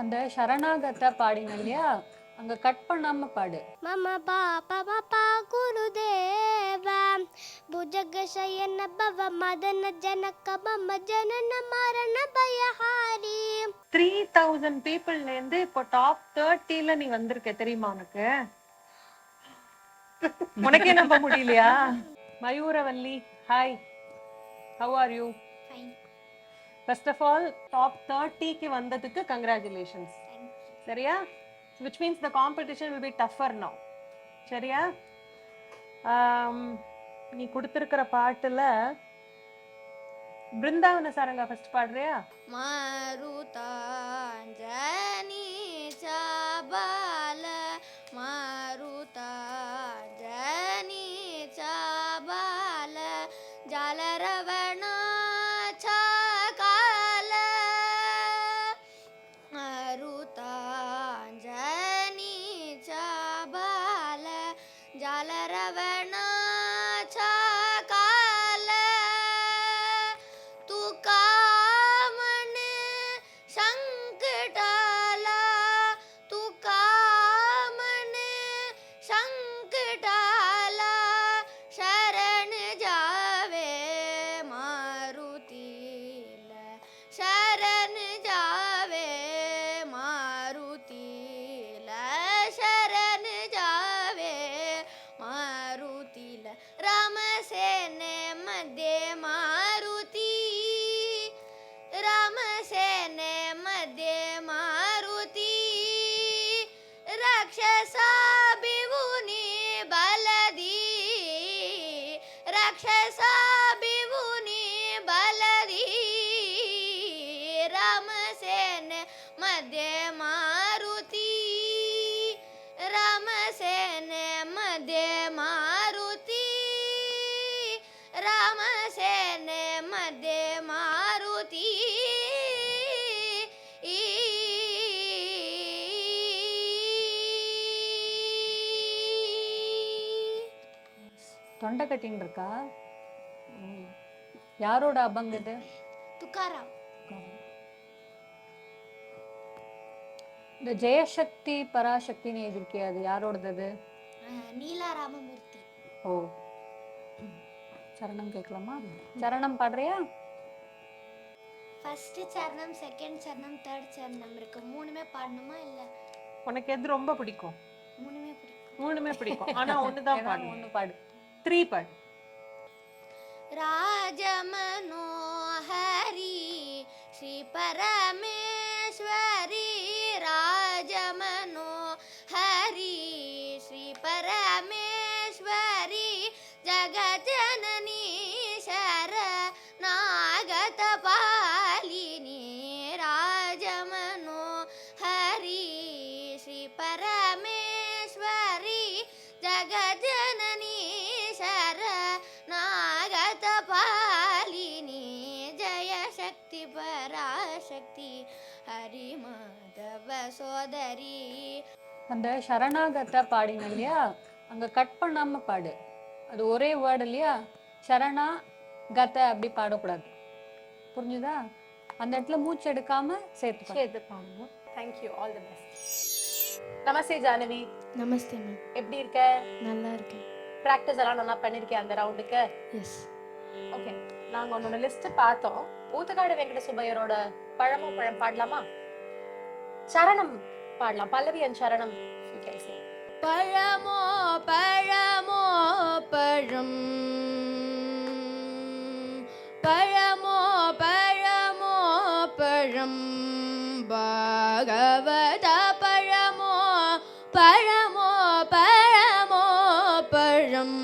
அந்த சரணாகத பாடின இல்லையா, அங்க கட் பண்ணாம பாடு. மம பாபா பாபா குருதேவ புஜக சயன பவ மதன ஜனக மம ஜனன மரண பயஹாரி. 3000 பீப்புள்ல இருந்து இப்போ டாப் 30ல நீ வந்திருக்க தெரியுமா உனக்கு? உனக்கே நம்ப முடியலையா? Mayuravalli, hi, how are you? Fine. First of all top 30க்கு வந்ததுக்கு கங்க்ராச்சுலேஷன்ஸ். சரியா? which means the competition will be tougher now. சரியா? நீ கொடுத்திருக்கிற பாட்டுல பிருந்தாவன சாரங்கா ஃபர்ஸ்ட் பாடுறியா? மாருதாஞ்சனி சாபால மாருதாஞ்சனி சாபால ஜாலரவண சாகால மாருதாஞ்சனி சாபால ஜாலரவண தொண்டை கட்டின்னு இருக்கா? யாரோட அபங் இது? துக்காராம். இந்த ஜெயசக்தி பராசக்தின்னு எழுதிருக்கியா, அது யாரோடது? நீலா ராமமூர்த்தி. ஓ, சரணம் கேட்கலாமா? சரணம் பாடுறியா? ஃபர்ஸ்ட் சரணம், செகண்ட் சரணம், தேர்ட் சரணம் இருக்கு. மூணுமே பாடணுமா இல்ல? உனக்கு எது ரொம்ப பிடிக்கும்? மூணுமே பிடிக்கும். மூணுமே பிடிக்கும். ஆனா ஒண்ணுதான் பாடு. ஒண்ணு பாடு. 3 பாடு. ராஜமனோஹரி ஸ்ரீ பரமேஸ்வரி ராஜமனோஹரி ஸ்ரீ பரமேஸ்வரி ஜகஜனனி சரணாகத பாலினி ராஜமனோஹரி ஸ்ரீ பரமேஸ்வரி ஜகஜனனி நாகத பாலினி ஜய சக்தி பராசக்தி ஹரி மாதவ சோதரி. அந்த சரணாகத பாடின இல்லையா, அங்க கட் பண்ணாம பாடு. அது ஒரே வேர்டு இல்லையா, சரணா கத அப்படி பாடக்கூடாது, புரிஞ்சுதா? அந்த இடத்துல மூச்சு எடுக்காம சேர்த்து பாடணும். Thank you, all the best. Namaste Jahnavi. Namaste ma'am. எப்படி இருக்க? நல்லா இருக்கேன். பிராக்டிஸ் எல்லாம் நல்லா பண்ணிருக்கேன் அந்த ரவுண்டுக்கு? எஸ். ஓகே, நாங்க உன்னோட லிஸ்ட் பார்த்தோம். ஊத்துக்காடு வெங்கட சுப்பையரோட பழமோ பழம் பாடலாமா? சரணம் பாடலாம், பல்லவி அண்ட் சரணம். பழமோ பழமோ பழம் பழமோ பழமோ பழம் பாகவத பழமோ பழமோ பழமோ பழம்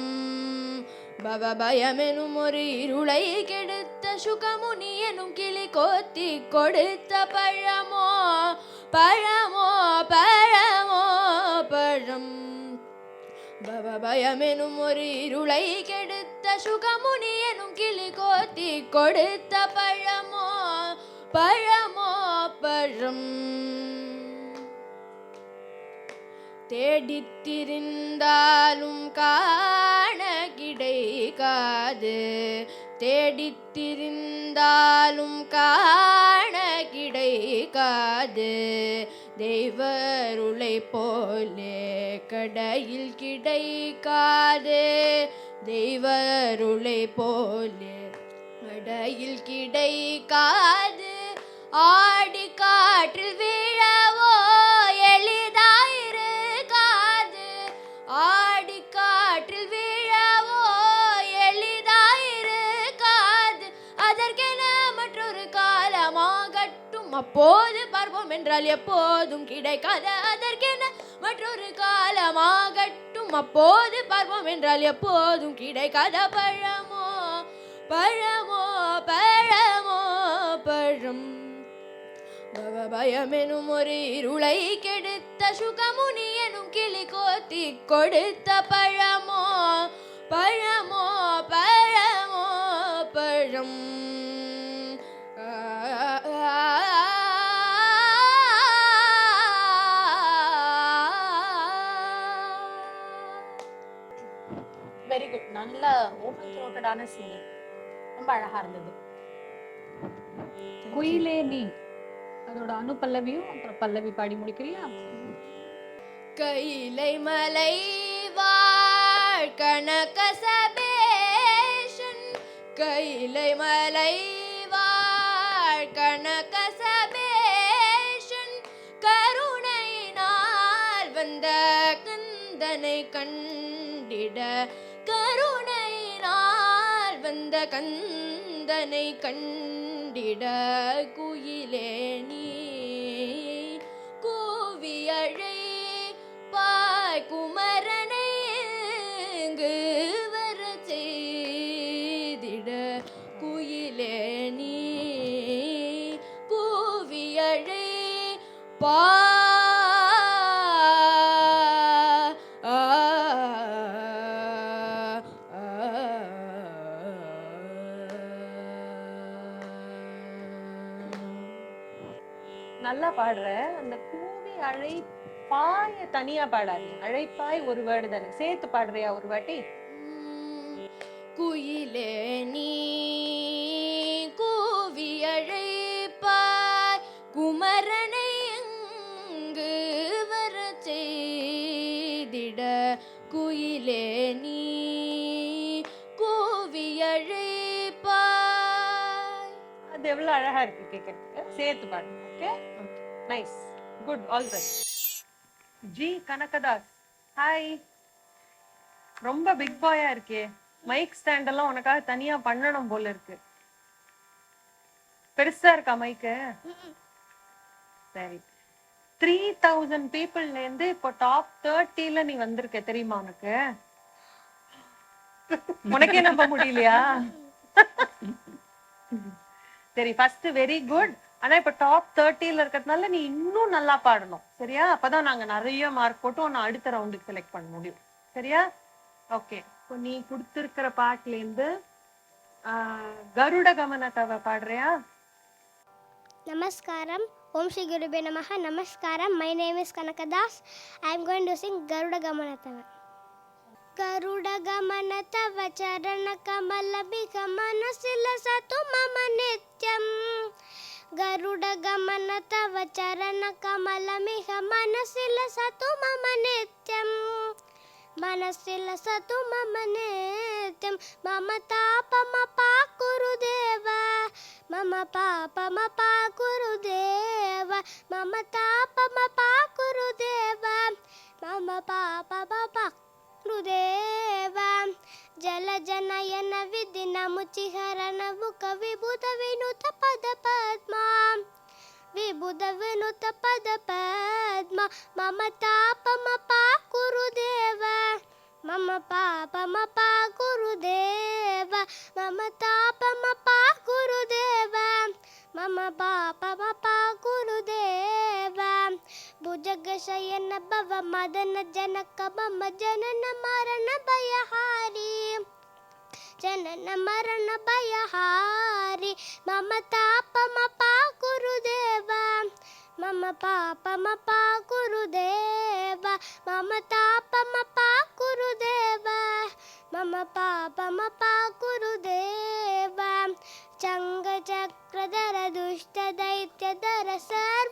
பவபயமெனும் ஒரு இருளை கெடுத்த சுகமுனி எனும் கிளி கோத்தி கொடுத்த பழமோ பழமோ பழமோ பழம் பவபயமெனும் ஒரு இருளை கெடுத்த சுகமுனி எனும் கிளி கோத்தி கொடுத்த பழமோ பழமோ பழம் தேடித்திருந்தாலும் காண கிடைக்காது தேடித்திருந்தாலும் காண கிடைக்காது காது தெய்வருளை போலே கடையில் கிடைக்காது தெய்வருளை போலே கடையில் கிடைக்காது ஆடி காற்றில் விழவோ எளிதாயிருக்காது ஆடி காற்றில் விழவோ எளிதாயிருக்காது அதற்கென மற்றொரு காலமாகட்டும் அப்போது பார்ப்போம் என்றால் எப்போதும் கிடைக்காது அதற்கென மற்றொரு காலமாகட்டும் அப்போது பார்ப்போம் என்றால் எப்போதும் கிடைக்காத பழமோ பழமோ பழமோ பழம் பயமெனும் ஒரு இருளை கெடுத்த சுகமுனி எனும் கிளி கோத்தி கொடுத்த பழமோ பழமோ பழமோ பழம் வெரி குட். நல்ல ஓபன் த்ரோட்டடான சிங்கிங், ரொம்ப அழகா இருந்தது. குயிலே நீ அதோட அனுபல்லவியும் அப்புறம் பல்லவி பாடி முடிக்கிறியா? கைலை மலை வாழ் கனகசபேஷன் கைலை மலை வாழ் கனகசபேஷன் கருணையினால் வந்த கந்தனை கண்டிட கருணையினால் வந்த கந்தனை கண்டிட குயிலே நீ கூவியழை பாய் குமரனை இங்கு வர செய்திட குயிலே நீ கூவியழை பா நல்லா பாடுற. அந்த கூவி அழைப்பாய தனியா பாடாது, அழைப்பாய் ஒரு வேர்டு தானே, சேர்த்து பாடுறியா ஒரு வாட்டி? குயிலே நீ கூவி அழைப்பாய் குமரனை இங்கு வர செய்திட குயிலே நீ கூவி அழைப்பாய். அது எவ்வளவு அழகா இருக்கு கேட்கறதுக்கு. சேர்த்து பாடு. Okay, nice, good, all right. G Kanakadas, hi. ரொம்ப பிக் பாயா இருக்கே, மைக் ஸ்டாண்ட் எல்லாம் உனக்காக தனியா பண்ணணும் போல இருக்கு. பெருசா இருக்கா மைக்கு? சரி. 3000 பீப்புள்ல இருந்து இப்போ டாப் 30ல நீ வந்திருக்க, தெரியுமா உனக்கு? உனக்கே நம்ப முடியலையா? சரி, ஃபர்ஸ்ட் வெரி குட். ஆனா இப்ப டாப் 30ல இருக்கிறதுனால நீ இன்னும் நல்லா பாடணும், சரியா? அப்பதான் நாங்க நிறைய மார்க் போட்டு உன்னை அடுத்த ரவுண்டுக்கு செலக்ட் பண்ண முடியும், சரியா? ஓகே, இப்போ நீ கொடுத்திருக்கிற பாட்டுல இருந்து கருட கமன தவ பாடுறியா? Namaskaram. Om Shri Gurubhe Namaha. Namaskaram. My name is Kanakadas. I am going to sing Garuda Gamanatava. Garuda Gamanatava Charana Kamala Bika Manasila Satu Mama Nityam. Garuda Gamanatava Charana Kamala Bika Manasila Satu Mama Nityam. Manasila Satu Mama Nityam. Mama Tapa Mapa Gurudeva. Mama Papa Mapa Gurudeva. Mama Tapa Mapa Gurudeva. Mama Papa Mapa Gurudeva. Jala Janayana Vidina Muchiharana Vuka Vibhuda Vinuta Pada Padma. Vibhuda Vinuta Pada Padma. Mama Tapa Mapa Gurudeva. Mama Papa Mapa Gurudeva. Mama Tapa Mapa Gurudeva. Mama Papa Mapa Gurudeva. Bhujagashayana Bhava Madana Janaka Mama Janana Marana Bhayahari. Janana Marana Bhayahari. Mama Tapa Mapa Gurudeva. Mama Papa Mapa Gurudeva. Mama Tapa Mapa Gurudeva. Mama Papa Mapa Gurudeva. Changa Chakradara Dushta Daityadara Sarva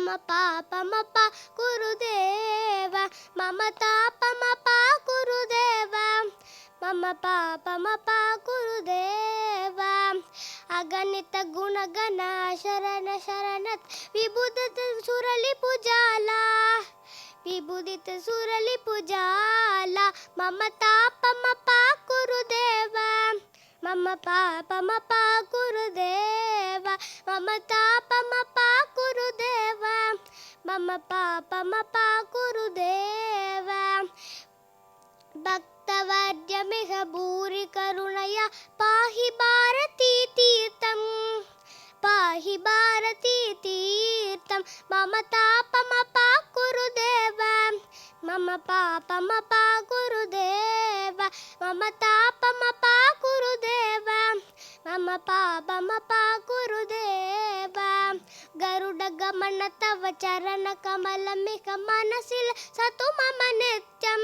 పమ ప గురుదేవ మమ తాపమ ప గురుదేవ మమ పమ ప గురుదేవ అగణిత గుణగణ శరణ శరణత్ విబుధిత సురలి పుజాలా విబుధిత సురలి పుజాలా మమ తాపమ ప గురుదేవ మమ పాపమ పా గురుదేవ మమ తాపమ పా గురుదేవ మమ పాపమ పా గురుదేవ భక్తవర్యమిహ భూరి కరుణయ పాహి భారతీ తీర్థం పాహి భారతీ తీర్థం మమ తాపమ పా గురుదేవ మమ పాపమ పా గురుదేవ మమ తాపమ పా గురుదేవ మమ పాపమ పా గురుదేవ గరుడ గమన తవ చరణ కమలమిక మనసిల సతు మమ నిత్యం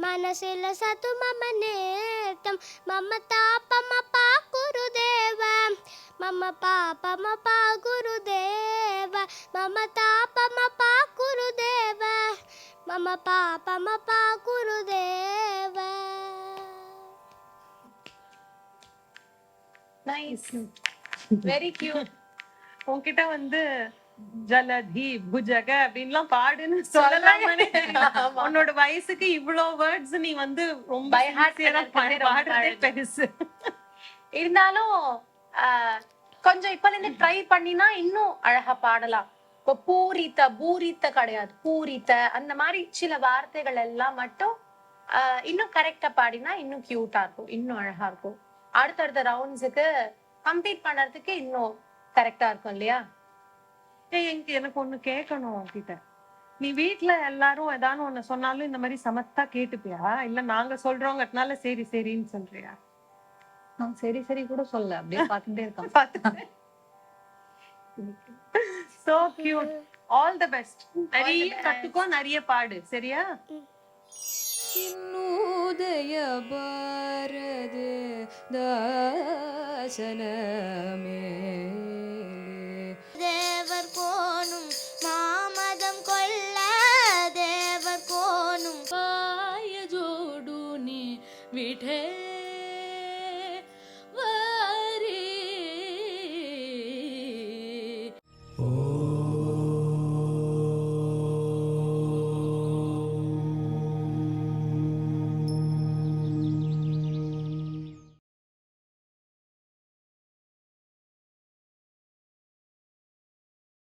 మనసిల సతు మమ నిత్యం మమ తాపమ పా గురుదేవ మమ పాపమ పా గురుదేవ మమ తాపమ పా గురుదేవ మమ పాపమ పా గురుదేవ நைஸ் வெரி கியூட். உன்கிட்ட வந்து ஜலதி புஜக அப்படின்லாம் பாடுன்னு சொல்லலாமே. உன்னோட வயசுக்கு இவ்ளோ வேர்ட்ஸ் நீ வந்து ரொம்ப By heart sincere-ஆ பண்ணது ரொம்ப பாடுறதே அழகு. பெருசு. இருந்தாலும் கொஞ்சம் இப்ப இருந்து ட்ரை பண்ணினா இன்னும் அழகா பாடலாம். இப்போ பூரித்த பூரித்த கிடையாது, பூரித்த அந்த மாதிரி சில வார்த்தைகள் எல்லாம் மட்டும் இன்னும் கரெக்டா பாடினா இன்னும் கியூட்டா இருக்கும், இன்னும் அழகா இருக்கும். அடுத்தடுத்த ரவுண்ட்ஸுக்கு கம்ப்ளீட் பண்றதுக்கு இன்னும் கரெக்டா இருக்கும் இல்லையா? எனக்கு ஒண்ணு கேட்கணும் உன்கிட்ட. நீ வீட்ல எல்லாரும் ஏதாவது ஒண்ணு சொன்னாலும் இந்த மாதிரி சமத்தா கேட்டுப்பியா, இல்ல நாங்க சொல்றோங்கிறதுனால சரி சரின்னு சொல்றியா? நான் சரி சரி கூட சொல்ல, அப்படியே பார்த்துட்டே இருக்கேன். So cute. All the best. நிறைய கத்துக்கோ, நிறைய பாடு, சரியா? இன்னுதய பாரத தாசனமே தேவர் கோனும் மாமதம் கொல்ல தேவர் கோனும் பாய ஜோடு நீ விடே